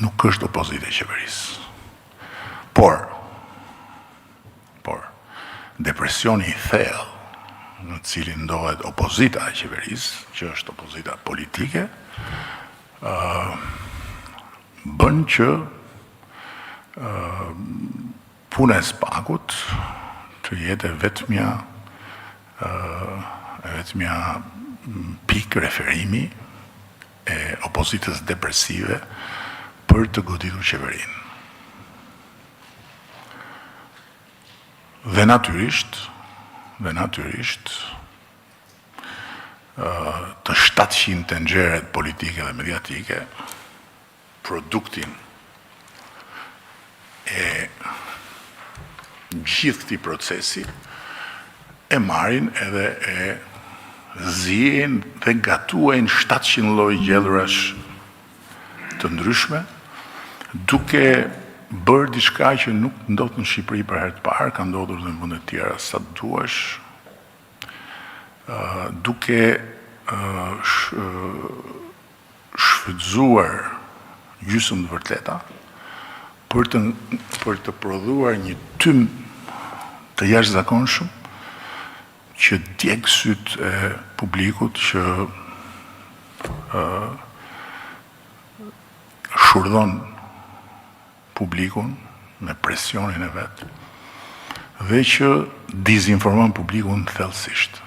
nuk është opozita e qeverisë. Por, depresioni i thellë në cilin ndohet opozita e qeverisë, që është opozita politike, bën që puna e spakut të jetë vetmja pikë referimi e opozitës depresive për të goditur qeverinë. Dhe natyrisht, të 700 tenxheret politike dhe mediatike, produktin e gjithë këtij procesi, e marrin edhe e zihen dhe gatuajnë 700 lloj gjellërash të ndryshme, duke bërë diçka që nuk ndodh në Shqipëri për herë të parë, ka ndodhur dhe në vende të tjera sa të duash, duke shfrytzuar gjysmë të vërteta për të prodhuar një tym të jashtëzakonshëm që djeg syt e publikut, që shurdhon publikun me presionin e vet dhe që dizinformon publikun thellësisht.